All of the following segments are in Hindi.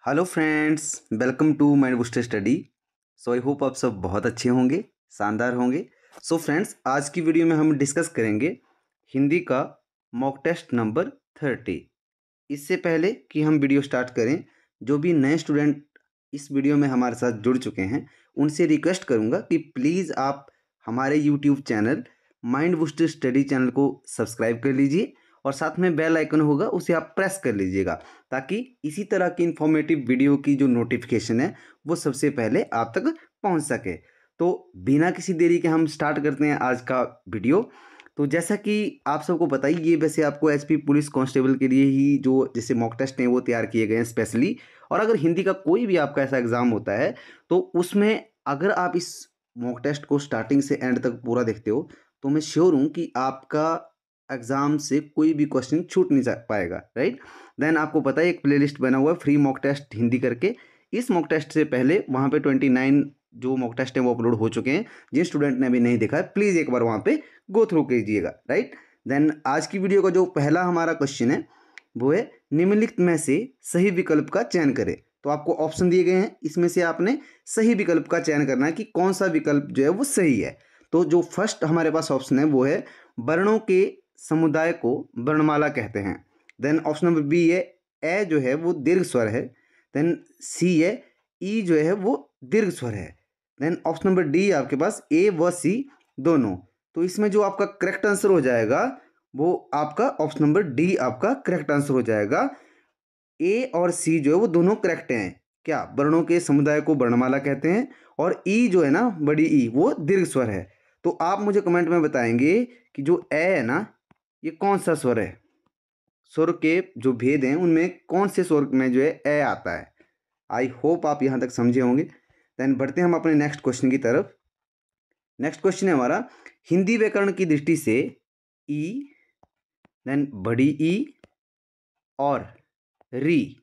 Hello friends, welcome to mind booster study. So I hope आप सब बहुत अच्छे होंगे, शानदार होंगे। सो फ्रेंड्स, आज की वीडियो में हम डिस्कस करेंगे हिंदी का मॉक टेस्ट नंबर 30। इससे पहले कि हम वीडियो स्टार्ट करें, जो भी नए स्टूडेंट इस वीडियो में हमारे साथ जुड़ चुके हैं उनसे रिक्वेस्ट करूंगा कि प्लीज़ आप हमारे YouTube channel mind booster study channel को सब्सक्राइब कर लीजिए और साथ में बेल आइकन होगा उसे आप प्रेस कर लीजिएगा, ताकि इसी तरह की इन्फॉर्मेटिव वीडियो की जो नोटिफिकेशन है वो सबसे पहले आप तक पहुंच सके। तो बिना किसी देरी के हम स्टार्ट करते हैं आज का वीडियो। तो जैसा कि आप सबको पता ही, ये वैसे आपको एसपी पुलिस कांस्टेबल के लिए ही जो जैसे मॉक टेस्ट हैं वो तैयार किए गए हैं स्पेशली। और अगर हिंदी का कोई भी आपका ऐसा एग्ज़ाम होता है तो उसमें अगर आप इस मॉक टेस्ट को स्टार्टिंग से एंड तक पूरा देखते हो तो मैं श्योर हूँ कि आपका एग्ज़ाम से कोई भी क्वेश्चन छूट नहीं पाएगा, राइट। देन आपको पता है एक प्लेलिस्ट बना हुआ है फ्री मॉक टेस्ट हिंदी करके। इस मॉक टेस्ट से पहले वहाँ पे 29 जो मॉक टेस्ट हैं वो अपलोड हो चुके हैं। जिन स्टूडेंट ने अभी नहीं देखा है प्लीज़ एक बार वहाँ पे गो थ्रू कीजिएगा, राइट। देन आज की वीडियो का जो पहला हमारा क्वेश्चन है वो है निम्नलिखित में से सही विकल्प का चयन करें। तो आपको ऑप्शन दिए गए हैं, इसमें से आपने सही विकल्प का चयन करना है कि कौन सा विकल्प जो है वो सही है। तो जो फर्स्ट हमारे पास ऑप्शन है वो है वर्णों के समुदाय को वर्णमाला कहते हैं। देन ऑप्शन नंबर बी है ए जो है वो दीर्घ स्वर है। देन सी है ई जो है वो दीर्घ स्वर है। देन ऑप्शन नंबर डी आपके पास ए व सी दोनों। तो इसमें जो आपका करेक्ट आंसर हो जाएगा वो आपका ऑप्शन नंबर डी आपका करेक्ट आंसर हो जाएगा। ए और सी जो है वो दोनों करेक्ट हैं। क्या वर्णों के समुदाय को वर्णमाला कहते हैं, और ई जो है ना बड़ी ई वो दीर्घ स्वर है। तो आप मुझे कमेंट में बताएंगे कि जो ए है ना ये कौन सा स्वर है। स्वर के जो भेद हैं उनमें कौन से स्वर में जो है ए आता है। आई होप आप यहाँ तक समझे होंगे। देन बढ़ते हैं हम अपने नेक्स्ट क्वेश्चन की तरफ। नेक्स्ट क्वेश्चन है हमारा हिंदी व्याकरण की दृष्टि से ई, देन बड़ी ई और री,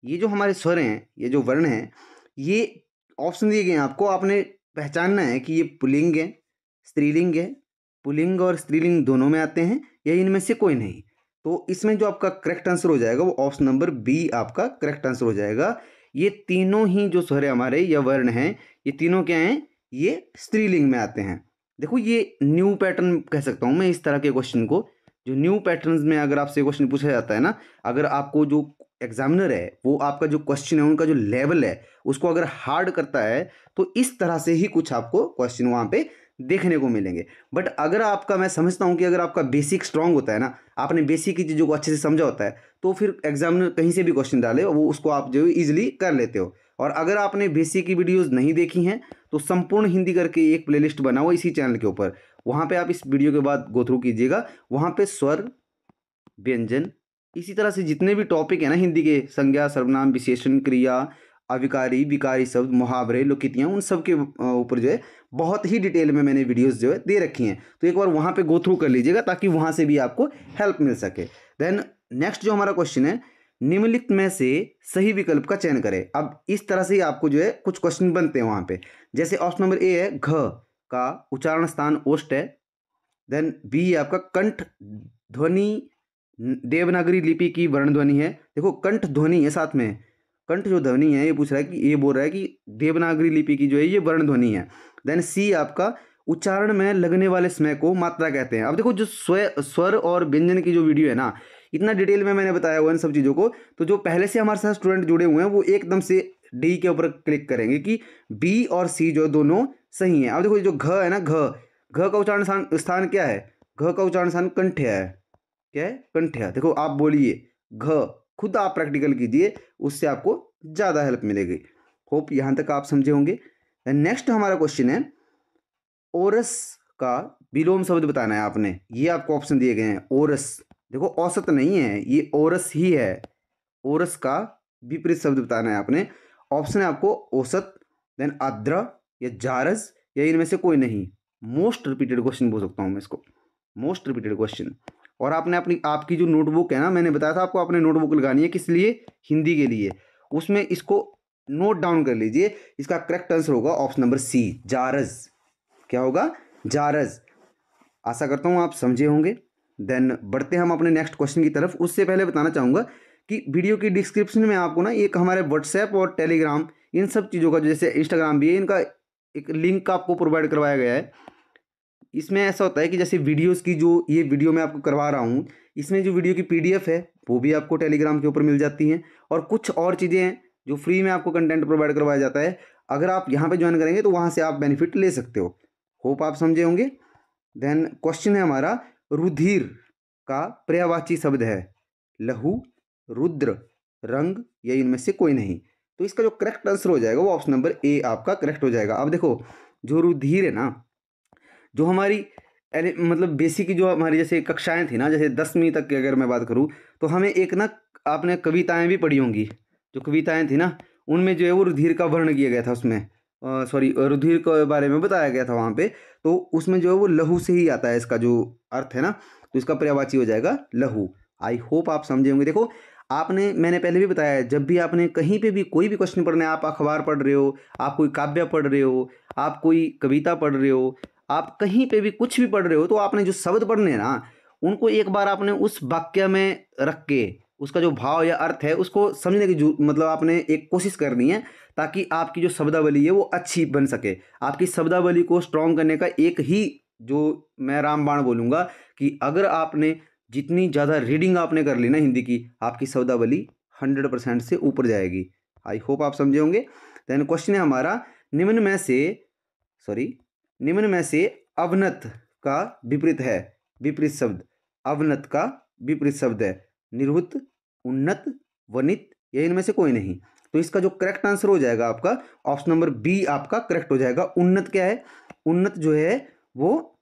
ये जो हमारे स्वर हैं, ये जो वर्ण हैं, ये ऑप्शन दिए गए हैं आपको। आपने पहचानना है कि ये पुल्लिंग है, स्त्रीलिंग है। पुल्लिंग और स्त्रीलिंग दोनों में आते हैं या इनमें से कोई नहीं। तो इसमें जो आपका करेक्ट आंसर हो जाएगा वो ऑप्शन नंबर बी आपका करेक्ट आंसर हो जाएगा। ये तीनों ही जो स्वर है हमारे या वर्ण हैं, ये तीनों क्या हैं, ये स्त्रीलिंग में आते हैं। देखो ये न्यू पैटर्न कह सकता हूँ मैं इस तरह के क्वेश्चन को। जो न्यू पैटर्न्स में अगर आपसे क्वेश्चन पूछा जाता है ना, अगर आपको जो एग्जामिनर है वो आपका जो क्वेश्चन है उनका जो लेवल है उसको अगर हार्ड करता है तो इस तरह से ही कुछ आपको क्वेश्चन वहाँ पे देखने को मिलेंगे। बट अगर आपका, मैं समझता हूँ कि अगर आपका बेसिक स्ट्रांग होता है ना, आपने बेसिक की चीज़ों को अच्छे से समझा होता है, तो फिर एग्जामिनर कहीं से भी क्वेश्चन डाले वो उसको आप जो है ईजिली कर लेते हो। और अगर आपने बेसिक की वीडियोज़ नहीं देखी हैं तो संपूर्ण हिंदी करके एक प्लेलिस्ट बना हुआ इसी चैनल के ऊपर, वहाँ पे आप इस वीडियो के बाद गो थ्रू कीजिएगा। वहाँ पे स्वर, व्यंजन, इसी तरह से जितने भी टॉपिक है ना हिंदी के, संज्ञा, सर्वनाम, विशेषण, क्रिया, अविकारी, विकारी शब्द, मुहावरे, लोकितियाँ, उन सब के ऊपर जो है बहुत ही डिटेल में मैंने वीडियोस जो है दे रखी हैं। तो एक बार वहाँ पे गो थ्रू कर लीजिएगा ताकि वहाँ से भी आपको हेल्प मिल सके। देन नेक्स्ट जो हमारा क्वेश्चन है, निम्नलिखित में से सही विकल्प का चयन करें। अब इस तरह से ही आपको जो है कुछ क्वेश्चन बनते हैं वहाँ पे। जैसे ऑप्शन नंबर ए है घ का उच्चारण स्थान ओष्ठ है। देन बी है आपका कंठ ध्वनि देवनागरी लिपि की वर्ण ध्वनि है। देखो कंठ ध्वनि है, साथ में कंठ जो ध्वनि है, ये पूछ रहा है कि, ये बोल रहा है कि देवनागरी लिपि की जो है ये वर्ण ध्वनि है। देन सी आपका उच्चारण में लगने वाले समय को मात्रा कहते हैं। अब देखो जो स्वर और व्यंजन की जो वीडियो है ना, इतना डिटेल में मैंने बताया हुआ इन सब चीज़ों को, तो जो पहले से हमारे साथ स्टूडेंट जुड़े हुए हैं वो एकदम से डी के ऊपर क्लिक करेंगे कि बी और सी जो दोनों सही हैं। अब देखो जो घ है ना, घ का उच्चारण स्थान क्या है, घ का उच्चारण स्थान कंठ है। क्या है, कंठ है। देखो आप बोलिए घ, खुद आप प्रैक्टिकल कीजिए, उससे आपको ज़्यादा हेल्प मिलेगी। होप यहाँ तक आप समझे होंगे। नेक्स्ट हमारा क्वेश्चन है ओरस का विलोम शब्द बताना है आपने। ये आपको ऑप्शन दिए गए हैं। ओरस, देखो औसत नहीं है, ये ओरस ही है। ओरस का विपरीत शब्द बताना है आपने। ऑप्शन है आपको औसत, देन आर्द्र या जारज या इनमें से कोई नहीं। मोस्ट रिपीटेड क्वेश्चन बोल सकता हूँ मैं इसको, मोस्ट रिपीटेड क्वेश्चन। और आपने अपनी आपकी जो नोटबुक है ना, मैंने बताया था आपको आपने नोटबुक लगानी है किस लिए, हिंदी के लिए। उसमें इसको नोट डाउन कर लीजिए। इसका करेक्ट आंसर होगा ऑप्शन नंबर सी, जारज। क्या होगा, जारज। आशा करता हूँ आप समझे होंगे। देन बढ़ते हम अपने नेक्स्ट क्वेश्चन की तरफ। उससे पहले बताना चाहूँगा कि वीडियो की डिस्क्रिप्शन में आपको ना एक हमारे व्हाट्सएप और टेलीग्राम इन सब चीज़ों का, जैसे इंस्टाग्राम भी है, इनका एक लिंक आपको प्रोवाइड करवाया गया है। इसमें ऐसा होता है कि जैसे वीडियोस की जो ये वीडियो मैं आपको करवा रहा हूँ, इसमें जो वीडियो की पीडीएफ है वो भी आपको टेलीग्राम के ऊपर मिल जाती हैं, और कुछ और चीज़ें हैं जो फ्री में आपको कंटेंट प्रोवाइड करवाया जाता है। अगर आप यहाँ पे ज्वाइन करेंगे तो वहाँ से आप बेनिफिट ले सकते हो। होप आप समझे होंगे। देन क्वेश्चन है हमारा, रुधिर का पर्यायवाची शब्द है लहू, रुद्र, रंग या इनमें से कोई नहीं। तो इसका जो करेक्ट आंसर हो जाएगा वो ऑप्शन नंबर ए आपका करेक्ट हो जाएगा। अब देखो, जो रुधिर है ना, जो हमारी मतलब बेसिक जो हमारी जैसे कक्षाएं थी ना, जैसे 10वीं तक की अगर मैं बात करूँ, तो हमें एक ना आपने कविताएं भी पढ़ी होंगी। जो कविताएं थी ना, उनमें जो है वो रुधिर का वर्णन किया गया था, उसमें सॉरी रुधिर के बारे में बताया गया था वहाँ पे। तो उसमें जो है वो लहू से ही आता है, इसका जो अर्थ है ना, तो इसका पर्यायवाची हो जाएगा लहू। आई होप आप समझे होंगे। देखो, आपने, मैंने पहले भी बताया है, जब भी आपने कहीं पे भी कोई भी क्वेश्चन पढ़ना है, आप अखबार पढ़ रहे हो, आप कोई काव्य पढ़ रहे हो, आप कोई कविता पढ़ रहे हो, आप कहीं पे भी कुछ भी पढ़ रहे हो, तो आपने जो शब्द पढ़ने हैं ना, उनको एक बार आपने उस वाक्य में रख के उसका जो भाव या अर्थ है उसको समझने की जो मतलब आपने एक कोशिश करनी है, ताकि आपकी जो शब्दावली है वो अच्छी बन सके। आपकी शब्दावली को स्ट्रॉन्ग करने का एक ही जो मैं रामबाण बोलूँगा कि अगर आपने जितनी ज़्यादा रीडिंग आपने कर ली ना हिंदी की, आपकी शब्दावली 100% से ऊपर जाएगी। आई होप आप समझे होंगे। देन क्वेश्चन है हमारा, निम्न में से अवनत का विपरीत है, विपरीत शब्द अवनत का विपरीत शब्द है निरुत, उन्नत, वनित या इनमें से कोई नहीं। तो इसका जो करेक्ट आंसर हो जाएगा आपका ऑप्शन नंबर बी आपका करेक्ट हो जाएगा। उन्नत क्या है? उन्नत जो है वो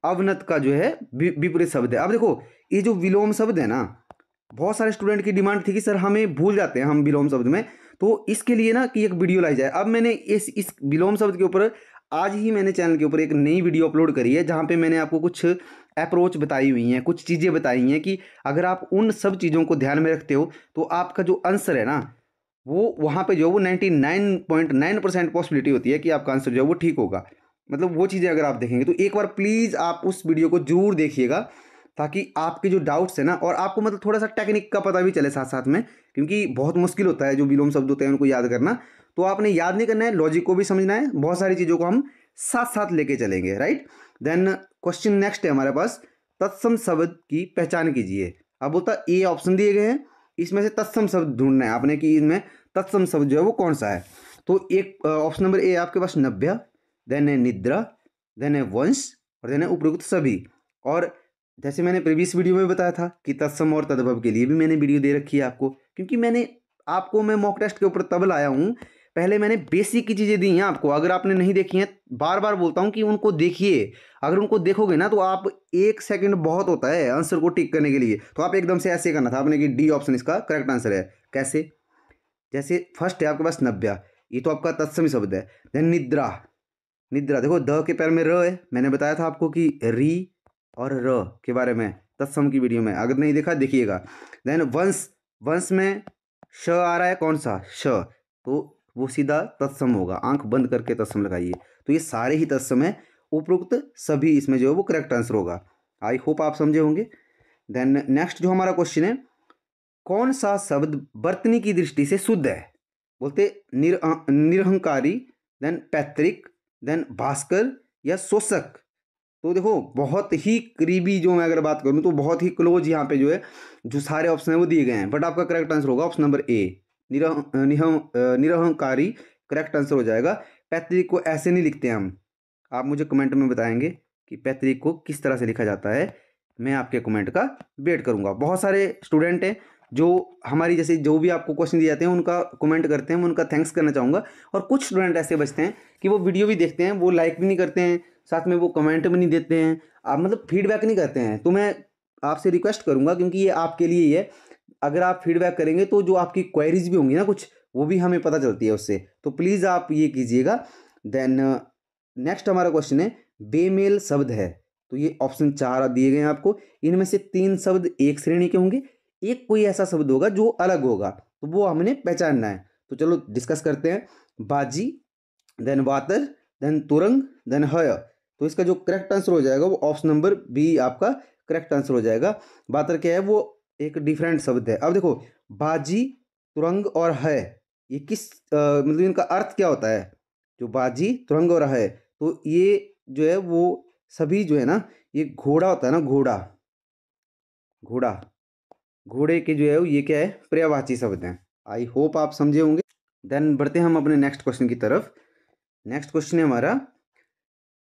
अवनत का जो है विपरीत शब्द है। अब देखो, ये जो विलोम शब्द है ना, बहुत सारे स्टूडेंट की डिमांड थी कि सर हमें भूल जाते हैं हम विलोम शब्द में, तो इसके लिए ना कि एक वीडियो लाई जाए। अब मैंने इस विलोम शब्द के ऊपर आज ही मैंने चैनल के ऊपर एक नई वीडियो अपलोड करी है, जहाँ पे मैंने आपको कुछ अप्रोच बताई हुई हैं, कुछ चीज़ें बताई हैं कि अगर आप उन सब चीज़ों को ध्यान में रखते हो तो आपका जो आंसर है ना, वो वहाँ पे जो है वो 99.9% पॉसिबिलिटी होती है कि आपका आंसर जो है वो ठीक होगा। मतलब वो चीज़ें अगर आप देखेंगे तो एक बार प्लीज़ आप उस वीडियो को जरूर देखिएगा, ताकि आपके जो डाउट्स है ना, और आपको मतलब थोड़ा सा टेक्निक का पता भी चले साथ साथ में, क्योंकि बहुत मुश्किल होता है जो विलोम शब्द होते हैं उनको याद करना। तो आपने याद नहीं करना है, लॉजिक को भी समझना है, बहुत सारी चीज़ों को हम साथ साथ लेके चलेंगे, राइट। देन क्वेश्चन नेक्स्ट है हमारे पास, तत्सम शब्द की पहचान कीजिए। अब बोलता है ए ऑप्शन दिए गए हैं, इसमें से तत्सम शब्द ढूंढना है आपने कि इनमें तत्सम शब्द जो है वो कौन सा है। तो एक ऑप्शन नंबर ए आपके पास नव्य, देन है निद्रा, देन है वंश, और देन है उपरोक्त सभी। और जैसे मैंने प्रीवियस वीडियो में बताया था कि तत्सम और तद्भव के लिए भी मैंने वीडियो दे रखी है आपको, क्योंकि मैं मॉक टेस्ट के ऊपर तब लाया हूँ। पहले मैंने बेसिक की चीज़ें दी हैं आपको, अगर आपने नहीं देखी हैं, बार बार बोलता हूँ कि उनको देखिए। अगर उनको देखोगे ना तो आप 1 सेकंड बहुत होता है आंसर को टिक करने के लिए, तो आप एकदम से ऐसे करना था आपने कि डी ऑप्शन इसका करेक्ट आंसर है। कैसे? जैसे फर्स्ट है आपके पास नव्या, ये तो आपका तत्सम शब्द है। देन निद्रा, निद्रा देखो द के पैर में र है, मैंने बताया था आपको कि री और र के बारे में तत्सम की वीडियो में, अगर नहीं देखा देखिएगा। देन वंश, वंश में श आ रहा है, कौन सा? श, तो वो सीधा तत्सम होगा, आंख बंद करके तत्सम लगाइए। तो ये सारे ही तत्सम है, उपरोक्त सभी इसमें जो है वो करेक्ट आंसर होगा। आई होप आप समझे होंगे। देन नेक्स्ट जो हमारा क्वेश्चन है, कौन सा शब्द वर्तनी की दृष्टि से शुद्ध है? बोलते निरहंकारी, देन पैतृक, देन भास्कर या शोषक। तो देखो बहुत ही करीबी जो मैं अगर बात करूं तो बहुत ही क्लोज यहाँ पे जो है जो सारे ऑप्शन है वो दिए गए हैं, बट आपका करेक्ट आंसर होगा ऑप्शन नंबर ए, निरहंकारी करेक्ट आंसर हो जाएगा। पैतृक को ऐसे नहीं लिखते हम, आप मुझे कमेंट में बताएंगे कि पैतृक को किस तरह से लिखा जाता है, मैं आपके कमेंट का वेट करूंगा। बहुत सारे स्टूडेंट हैं जो हमारी जैसे जो भी आपको क्वेश्चन दिए जाते हैं उनका कमेंट करते हैं, मैं उनका थैंक्स करना चाहूँगा। और कुछ स्टूडेंट ऐसे बचते हैं कि वो वीडियो भी देखते हैं, वो लाइक भी नहीं करते हैं, साथ में वो कमेंट भी नहीं देते हैं, आप मतलब फीडबैक नहीं करते हैं। तो मैं आपसे रिक्वेस्ट करूँगा, क्योंकि ये आपके लिए ही है, अगर आप फीडबैक करेंगे तो जो आपकी क्वेरीज भी होंगी ना कुछ, वो भी हमें पता चलती है उससे, तो प्लीज़ आप ये कीजिएगा। देन नेक्स्ट हमारा क्वेश्चन है, बेमेल शब्द है। तो ये ऑप्शन 4 दिए गए हैं आपको, इनमें से 3 शब्द एक श्रेणी के होंगे, एक कोई ऐसा शब्द होगा जो अलग होगा, तो वो हमने पहचानना है। तो चलो डिस्कस करते हैं। बाजी, देन वातर, देन तुरंग, देन हय। तो इसका जो करेक्ट आंसर हो जाएगा वो ऑप्शन नंबर बी आपका करेक्ट आंसर हो जाएगा। वातर क्या है? वो एक डिफरेंट शब्द है। अब देखो बाजी, तुरंग और है, ये किस मतलब इनका अर्थ क्या होता है? जो बाजी, तुरंग और है, तो ये जो है वो सभी जो है ना, ये घोड़ा होता है ना, घोड़ा, घोड़ा, घोड़े के जो है ये क्या है? पर्यायवाची शब्द हैं। आई होप आप समझे होंगे। देन बढ़ते हैं हम अपने नेक्स्ट क्वेश्चन की तरफ। नेक्स्ट क्वेश्चन है हमारा,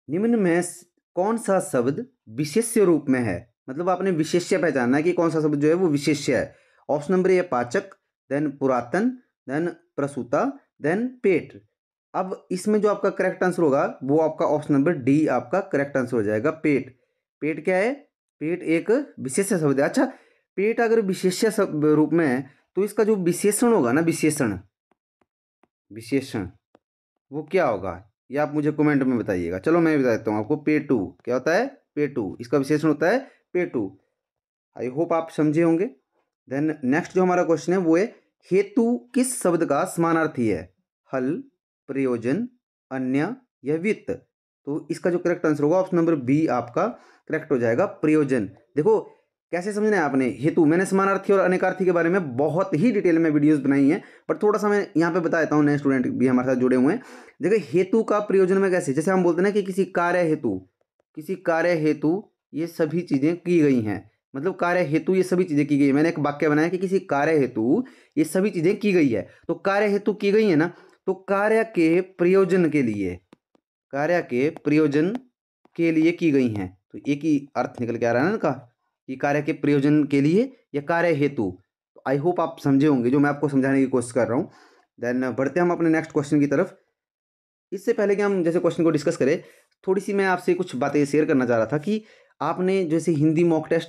निम्न में कौन सा शब्द विशेष्य रूप में है? मतलब आपने विशेष्य पहचानना है कि कौन सा शब्द जो है वो विशेष्य है। ऑप्शन नंबर ए पाचक, देन पुरातन, देन प्रसूता, देन पेट। अब इसमें जो आपका करेक्ट आंसर होगा वो आपका ऑप्शन नंबर डी आपका करेक्ट आंसर हो जाएगा, पेट। पेट क्या है? पेट एक विशेष्य शब्द है। अच्छा, पेट अगर विशेष्य शब्द रूप में है तो इसका जो विशेषण होगा ना, विशेषण, विशेषण वो क्या होगा? ये आप मुझे कमेंट में बताइएगा। चलो मैं बता देता हूँ आपको। पेटू क्या होता है? पेटू, इसका विशेषण होता है पेटू। आई होप आप समझे होंगे। देन नेक्स्ट जो हमारा क्वेश्चन है वो है, हेतु किस शब्द का समानार्थी है? हल, प्रयोजन, अन्य या वित्त। तो इसका जो करेक्ट आंसर होगा ऑप्शन नंबर बी आपका करेक्ट हो जाएगा, प्रयोजन। देखो कैसे समझना है आपने, हेतु, मैंने समानार्थी और अनेकार्थी के बारे में बहुत ही डिटेल में वीडियोस बनाई हैं, पर थोड़ा सा मैं यहाँ पे बता देता हूँ, नए स्टूडेंट भी हमारे साथ जुड़े हुए हैं। देखिए हेतु का प्रयोजन में कैसे, जैसे हम बोलते हैं ना कि किसी कार्य हेतु, किसी कार्य हेतु ये सभी चीज़ें की गई हैं, मतलब कार्य हेतु ये सभी चीज़ें की गई है। मैंने एक वाक्य बनाया कि किसी कार्य हेतु ये सभी चीज़ें की गई है, तो कार्य हेतु की गई है ना, तो कार्य के प्रयोजन के लिए, कार्य के प्रयोजन के लिए की गई हैं। तो एक ही अर्थ निकल के आ रहा है ना का, कि कार्य के प्रयोजन के लिए या कार्य हेतु। तो आई होप आप समझे होंगे जो मैं आपको समझाने की कोशिश कर रहा हूँ। देन बढ़ते हम अपने नेक्स्ट क्वेश्चन की तरफ। इससे पहले कि हम जैसे क्वेश्चन को डिस्कस करें, थोड़ी सी मैं आपसे कुछ बातें शेयर करना चाह रहा था कि आपने जैसे हिंदी मॉक टेस्ट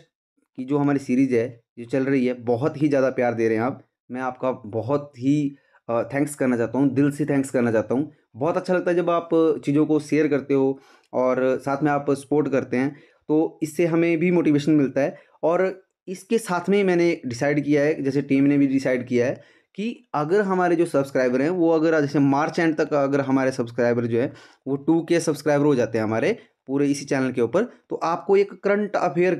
की जो हमारी सीरीज है जो चल रही है, बहुत ही ज़्यादा प्यार दे रहे हैं आप। मैं आपका बहुत ही थैंक्स करना चाहता हूँ, दिल से थैंक्स करना चाहता हूँ। बहुत अच्छा लगता है जब आप चीज़ों को शेयर करते हो और साथ में आप सपोर्ट करते हैं, तो इससे हमें भी मोटिवेशन मिलता है। और इसके साथ में मैंने डिसाइड किया है, जैसे टीम ने भी डिसाइड किया है कि अगर हमारे जो सब्सक्राइबर हैं वो अगर जैसे मार्च एंड तक अगर हमारे सब्सक्राइबर जो है वो 2K सब्सक्राइबर हो जाते हैं हमारे पूरे इसी चैनल के ऊपर, तो आपको एक करंट अफेयर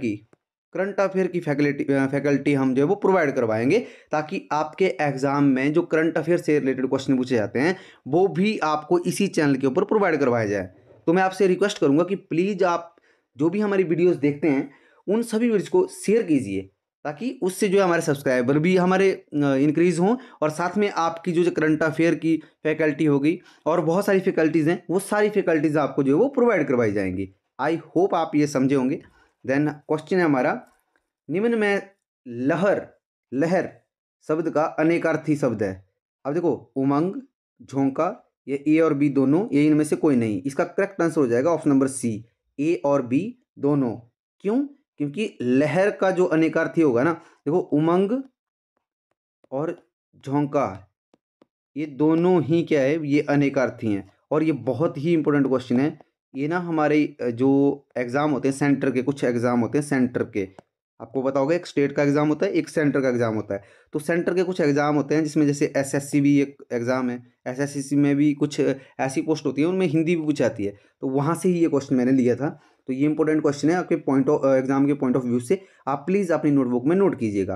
की फैकल्टी हम जो है वो प्रोवाइड करवाएंगे, ताकि आपके एग्जाम में जो करंट अफेयर से रिलेटेड क्वेश्चन पूछे जाते हैं वो भी आपको इसी चैनल के ऊपर प्रोवाइड करवाया जाए। तो मैं आपसे रिक्वेस्ट करूंगा कि प्लीज़ आप जो भी हमारी वीडियोस देखते हैं उन सभी वीडियोस को शेयर कीजिए, ताकि उससे जो है हमारे सब्सक्राइबर भी हमारे इंक्रीज़ हों, और साथ में आपकी जो करंट अफेयर की फैकल्टी होगी और बहुत सारी फैकल्टीज़ हैं, वो सारी फैकल्टीज़ आपको जो है वो प्रोवाइड करवाई जाएंगी। आई होप आप ये समझे होंगे। देन क्वेश्चन है हमारा, निम्न में लहर, लहर शब्द का अनेकार्थी शब्द है। अब देखो, उमंग, झोंका, ये ए और बी दोनों, ये इनमें से कोई नहीं। इसका करेक्ट आंसर हो जाएगा ऑप्शन नंबर सी, ए और बी दोनों। क्यों? क्योंकि लहर का जो अनेकार्थी होगा ना, देखो उमंग और झोंका ये दोनों ही क्या है, ये अनेकार्थी हैं। और ये बहुत ही इंपॉर्टेंट क्वेश्चन है। ये ना हमारे जो एग्ज़ाम होते हैं सेंटर के, कुछ एग्ज़ाम होते हैं सेंटर के, आपको पता होगा, एक स्टेट का एग्ज़ाम होता है, एक सेंटर का एग्ज़ाम होता है। तो सेंटर के कुछ एग्ज़ाम होते हैं जिसमें जैसे एसएससी भी एक एग्ज़ाम है, एसएससी में भी कुछ ऐसी पोस्ट होती है उनमें हिंदी भी पूछी जाती है, तो वहाँ से ही ये क्वेश्चन मैंने लिया था। तो ये इंपॉर्टेंट क्वेश्चन है आपके पॉइंट ऑफ एग्जाम के पॉइंट ऑफ व्यू से, आप प्लीज़ अपनी नोटबुक में नोट कीजिएगा।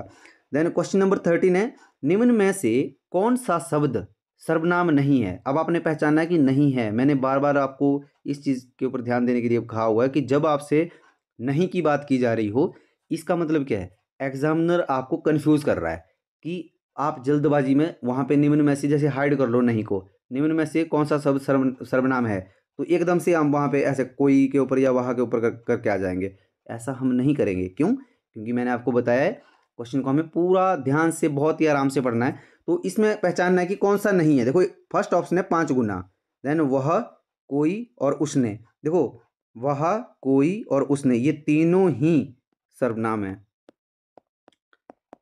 देन क्वेश्चन नंबर 13 है, निम्न में से कौन सा शब्द सर्वनाम नहीं है? अब आपने पहचाना है कि नहीं है। मैंने बार बार आपको इस चीज़ के ऊपर ध्यान देने के लिए कहा हुआ है कि जब आपसे नहीं की बात की जा रही हो, इसका मतलब क्या है, एग्जामिनर आपको कंफ्यूज कर रहा है कि आप जल्दबाजी में वहाँ पे निम्न में से जैसे हाइड कर लो नहीं को, निम्न में से कौन सा शब्द सर्वनाम है, तो एकदम से हम वहाँ पे ऐसे कोई के ऊपर या वहाँ के ऊपर करके आ जाएंगे। ऐसा हम नहीं करेंगे। क्यों? क्योंकि मैंने आपको बताया है क्वेश्चन को हमें पूरा ध्यान से बहुत ही आराम से पढ़ना है। तो इसमें पहचानना है कि कौन सा नहीं है। देखो फर्स्ट ऑप्शन है 5 गुना, देन वह, कोई और उसने। देखो वह, कोई और उसने ये तीनों ही सर्वनाम है।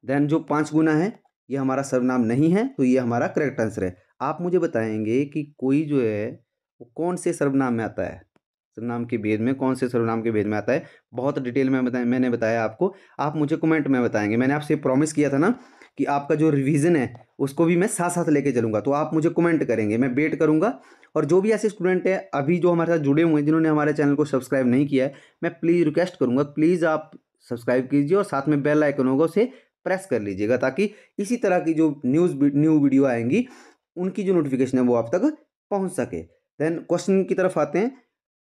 देन जो 5 गुना है ये हमारा सर्वनाम नहीं है, तो ये हमारा करेक्ट आंसर है। आप मुझे बताएंगे कि कोई जो है वो कौन से सर्वनाम में आता है, सर्वनाम के भेद में कौन से सर्वनाम के भेद में आता है, बहुत डिटेल में मैंने बताया आपको। आप मुझे कमेंट में बताएंगे। मैंने आपसे प्रॉमिस किया था ना कि आपका जो रिवीजन है उसको भी मैं साथ साथ लेके चलूँगा, तो आप मुझे कमेंट करेंगे, मैं वेट करूँगा। और जो भी ऐसे स्टूडेंट है अभी जो हमारे साथ जुड़े हुए हैं जिन्होंने हमारे चैनल को सब्सक्राइब नहीं किया है, मैं प्लीज़ रिक्वेस्ट करूँगा, प्लीज़ आप सब्सक्राइब कीजिए और साथ में बेल आइकन होगा उसे प्रेस कर लीजिएगा, ताकि इसी तरह की जो न्यू वीडियो आएंगी उनकी जो नोटिफिकेशन है वो आप तक पहुंच सके। देन क्वेश्चन की तरफ आते हैं।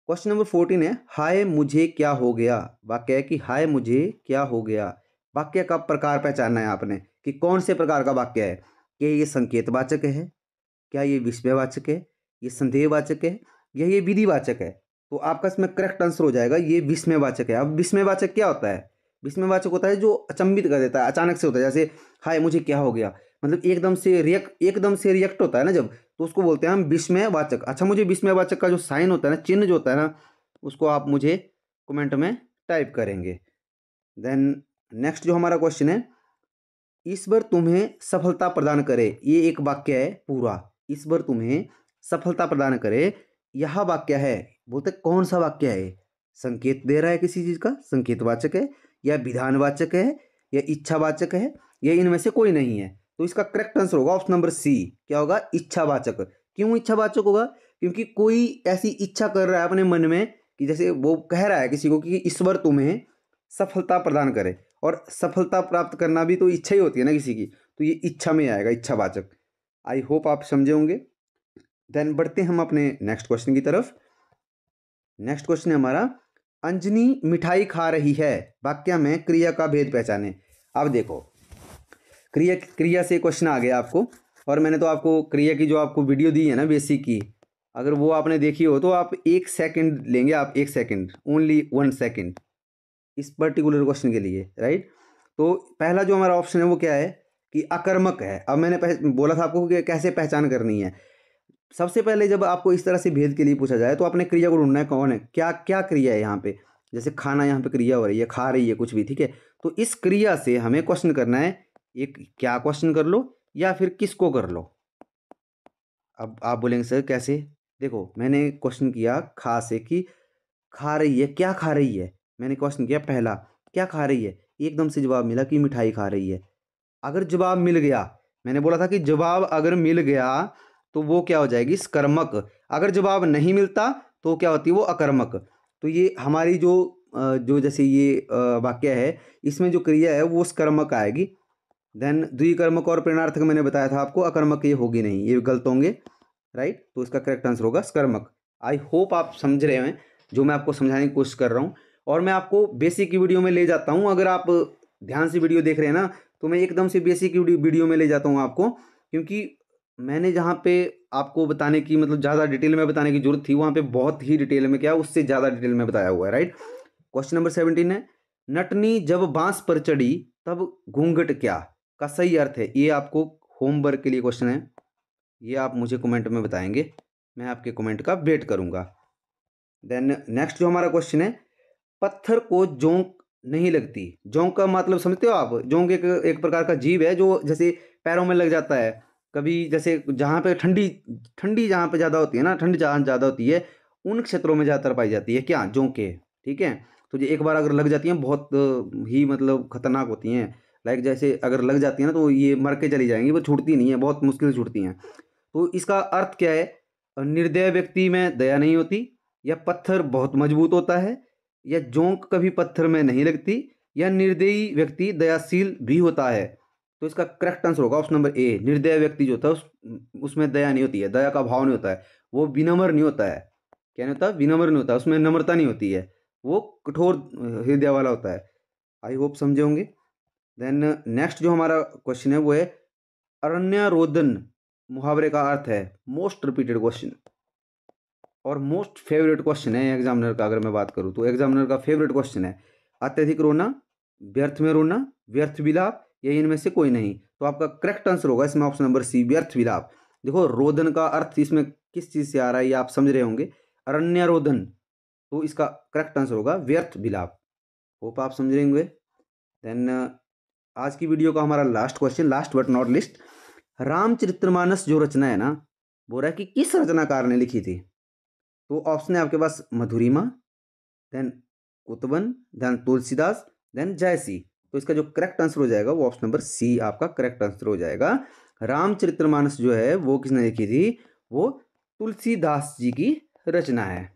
क्वेश्चन नंबर 14 है, हाय मुझे क्या हो गया। वाक्य है कि हाय मुझे क्या हो गया। वाक्य का प्रकार पहचानना है आपने कि कौन से प्रकार का वाक्य है। क्या ये संकेतवाचक है, क्या ये विस्मयवाचक है, ये संदेहवाचक है, या ये विधिवाचक है। तो आपका इसमें करेक्ट आंसर हो जाएगा ये विस्मयवाचक है। अब विस्मयवाचक क्या होता है? विस्मयवाचक होता है जो अचंभित कर देता है, अचानक से होता है। जैसे हाय मुझे क्या हो गया, मतलब एकदम से रिएक्ट होता है ना जब, तो उसको बोलते हैं हम विस्मयवाचक। अच्छा, मुझे विस्मयवाचक का जो साइन होता है ना, चिन्ह जो होता है ना, उसको आप मुझे कमेंट में टाइप करेंगे। देन नेक्स्ट जो हमारा क्वेश्चन है, ईश्वर तुम्हें सफलता प्रदान करे। ये एक वाक्य है पूरा, ईश्वर तुम्हें सफलता प्रदान करे, यह वाक्य है। बोलते कौन सा वाक्य है? संकेत दे रहा है किसी चीज का, संकेतवाचक है, या विधानवाचक है, या इच्छावाचक है, या इनमें से कोई नहीं है। तो इसका करेक्ट आंसर होगा ऑप्शन नंबर सी। क्या होगा? इच्छावाचक। क्यों इच्छावाचक होगा? क्योंकि कोई ऐसी इच्छा कर रहा है अपने मन में कि जैसे वो कह रहा है किसी को कि ईश्वर तुम्हें सफलता प्रदान करे, और सफलता प्राप्त करना भी तो इच्छा ही होती है ना किसी की, तो ये इच्छा में आएगा, इच्छावाचक। आई होप आप समझे होंगे। देन बढ़ते हैं हम अपने नेक्स्ट क्वेश्चन की तरफ। नेक्स्ट क्वेश्चन है हमारा, अंजनी मिठाई खा रही है। वाक्य में क्रिया का भेद पहचाने। अब देखो, क्रिया से क्वेश्चन आ गया आपको, और मैंने तो आपको क्रिया की जो आपको वीडियो दी है ना बेसिक की, अगर वो आपने देखी हो तो आप 1 सेकंड लेंगे, आप 1 सेकंड, ओनली 1 सेकंड इस पर्टिकुलर क्वेश्चन के लिए, राइट। तो पहला जो हमारा ऑप्शन है वो क्या है कि अकर्मक है। अब मैंने बोला था आपको कि कैसे पहचान करनी है। सबसे पहले जब आपको इस तरह से भेद के लिए पूछा जाए तो आपने क्रिया को ढूंढना है, कौन है, क्या क्या क्रिया है यहाँ पे। जैसे खाना, यहाँ पे क्रिया हो रही है, खा रही है, कुछ भी, ठीक है। तो इस क्रिया से हमें क्वेश्चन करना है, एक क्या क्वेश्चन कर लो या फिर किसको कर लो। अब आप बोलेंगे सर कैसे? देखो, मैंने क्वेश्चन किया खा से कि खा रही है, क्या खा रही है। मैंने क्वेश्चन किया पहला, क्या खा रही है, एकदम से जवाब मिला कि मिठाई खा रही है। अगर जवाब मिल गया, मैंने बोला था कि जवाब अगर मिल गया तो वो क्या हो जाएगी? स्कर्मक। अगर जवाब नहीं मिलता तो क्या होती है? वो अकर्मक। तो ये हमारी जो जैसे ये वाक्य है, इसमें जो क्रिया है वो स्कर्मक आएगी। देन द्विकर्मक और प्रेरणार्थक मैंने बताया था आपको, अकर्मक ये होगी नहीं, ये गलत होंगे, राइट। तो इसका करेक्ट आंसर होगा स्कर्मक। आई होप आप समझ रहे हैं जो मैं आपको समझाने की कोशिश कर रहा हूँ, और मैं आपको बेसिक की वीडियो में ले जाता हूँ। अगर आप ध्यान से वीडियो देख रहे हैं ना, तो मैं एकदम से बेसिक की वीडियो में ले जाता हूँ आपको, क्योंकि मैंने जहाँ पे आपको बताने की, मतलब ज़्यादा डिटेल में बताने की जरूरत थी, वहाँ पे बहुत ही डिटेल में, क्या उससे ज़्यादा डिटेल में बताया हुआ है, राइट। क्वेश्चन नंबर 17 है, नटनी जब बांस पर चढ़ी तब घूंघट क्या का सही अर्थ है। ये आपको होमवर्क के लिए क्वेश्चन है, ये आप मुझे कमेंट में बताएंगे, मैं आपके कमेंट का वेट करूंगा। देन नेक्स्ट जो हमारा क्वेश्चन है, पत्थर को जोंक नहीं लगती। जोंक का मतलब समझते हो आप? जोंक एक प्रकार का जीव है जो जैसे पैरों में लग जाता है कभी, जैसे जहाँ पे ठंडी ठंडी जहाँ पे ज़्यादा होती है ना, ठंड जहाँ ज़्यादा होती है उन क्षेत्रों में ज़्यादातर पाई जाती है, क्या, जोंके, ठीक है। तो ये एक बार अगर लग जाती हैं बहुत ही मतलब खतरनाक होती हैं। लाइक जैसे अगर लग जाती है ना तो ये मर के चली जाएंगी, वो छूटती नहीं है, बहुत मुश्किल से छूटती हैं। तो इसका अर्थ क्या है? निर्दय व्यक्ति में दया नहीं होती, या पत्थर बहुत मजबूत होता है, या जोंक कभी पत्थर में नहीं लगती, या निर्दयी व्यक्ति दयाशील भी होता है। तो इसका करेक्ट आंसर होगा ऑप्शन नंबर ए। निर्दय व्यक्ति जो होता है उसमें दया नहीं होती है, दया का भाव नहीं होता है, वो विनम्र नहीं होता है। क्या नहीं होता? विनम्र नहीं होता, उसमें नम्रता नहीं होती है, वो कठोर हृदय वाला होता है। आई होप समझे होंगे। देन नेक्स्ट जो हमारा क्वेश्चन है वो है, अरण्यरोदन मुहावरे का अर्थ है। मोस्ट रिपीटेड क्वेश्चन और मोस्ट फेवरेट क्वेश्चन है एग्जामिनर का। अगर मैं बात करूं तो एग्जामिनर का फेवरेट क्वेश्चन है, अत्यधिक रोना, व्यर्थ में रोना, व्यर्थ विलाप, या इनमें से कोई नहीं। तो आपका करेक्ट आंसर होगा इसमें ऑप्शन नंबर सी, व्यर्थ विलाप। देखो, रोदन का अर्थ इसमें किस चीज से आ रहा है ये आप समझ रहे होंगे, अरण्यरोदन, तो इसका करेक्ट आंसर होगा व्यर्थ विलाप। होप आप समझ रहे होंगे। देन आज की वीडियो का हमारा last question, last but not list, Ramcharitmanas जो रचना है ना, बोल रहा है कि किस रचनाकार ने लिखी थी। तो ऑप्शन है आपके पास, Madhurima, then Kutban, then Tulsidas, then Jayasi. तो इसका जो करेक्ट आंसर हो जाएगा वो ऑप्शन नंबर सी आपका करेक्ट आंसर हो जाएगा। रामचरितमानस जो है वो किसने लिखी थी? वो तुलसीदास जी की रचना है।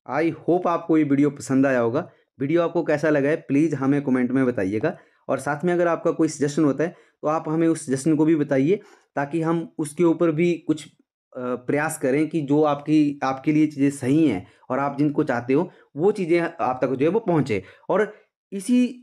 आई होप आपको ये वीडियो पसंद आया होगा। वीडियो आपको कैसा लगा है प्लीज़ हमें कमेंट में बताइएगा, और साथ में अगर आपका कोई सजेशन होता है तो आप हमें उस सजेशन को भी बताइए, ताकि हम उसके ऊपर भी कुछ प्रयास करें कि जो आपके लिए चीज़ें सही हैं और आप जिनको चाहते हो वो चीज़ें आप तक जो है वो पहुँचे। और इसी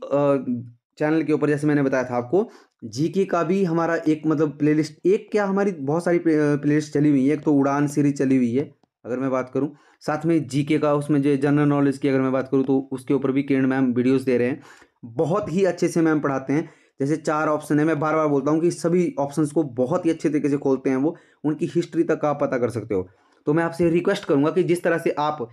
चैनल के ऊपर जैसे मैंने बताया था आपको, जीके का भी हमारा एक मतलब प्लेलिस्ट, एक क्या हमारी बहुत सारी प्लेलिस्ट चली हुई है। एक तो उड़ान सीरीज चली हुई है अगर मैं बात करूं, साथ में जीके का उसमें जो जनरल नॉलेज की अगर मैं बात करूं तो उसके ऊपर भी किरण मैम वीडियोस दे रहे हैं, बहुत ही अच्छे से मैम पढ़ाते हैं। जैसे 4 ऑप्शन है, मैं बार बार बोलता हूँ कि सभी ऑप्शंस को बहुत ही अच्छे तरीके से खोलते हैं वो, उनकी हिस्ट्री तक आप पता कर सकते हो। तो मैं आपसे रिक्वेस्ट करूंगा कि जिस तरह से आप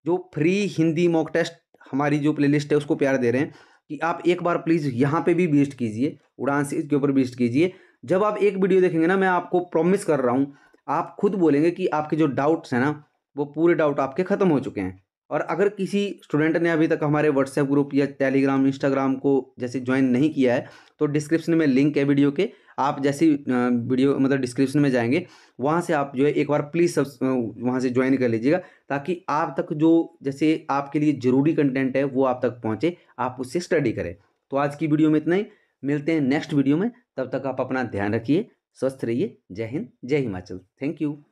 जो फ्री हिंदी मॉक टेस्ट हमारी जो प्लेलिस्ट है उसको प्यार दे रहे हैं, कि आप एक बार प्लीज़ यहाँ पे भी विजिट कीजिए, उड़ान सीरीज के ऊपर विजिट कीजिए। जब आप एक वीडियो देखेंगे ना, मैं आपको प्रॉमिस कर रहा हूँ, आप खुद बोलेंगे कि आपके जो डाउट्स हैं ना, वो पूरे डाउट आपके ख़त्म हो चुके हैं। और अगर किसी स्टूडेंट ने अभी तक हमारे व्हाट्सएप ग्रुप या टेलीग्राम, इंस्टाग्राम को जैसे ज्वाइन नहीं किया है, तो डिस्क्रिप्शन में लिंक है वीडियो के, आप जैसी वीडियो मतलब डिस्क्रिप्शन में जाएँगे, वहाँ से आप जो है एक बार प्लीज़ वहाँ से ज्वाइन कर लीजिएगा, ताकि आप तक जो जैसे आपके लिए ज़रूरी कंटेंट है वो आप तक पहुँचे, आप उससे स्टडी करें। तो आज की वीडियो में इतना ही, मिलते हैं नेक्स्ट वीडियो में, तब तक आप अपना ध्यान रखिए, स्वस्थ रहिए। जय हिंद, जय हिमाचल। Thank you.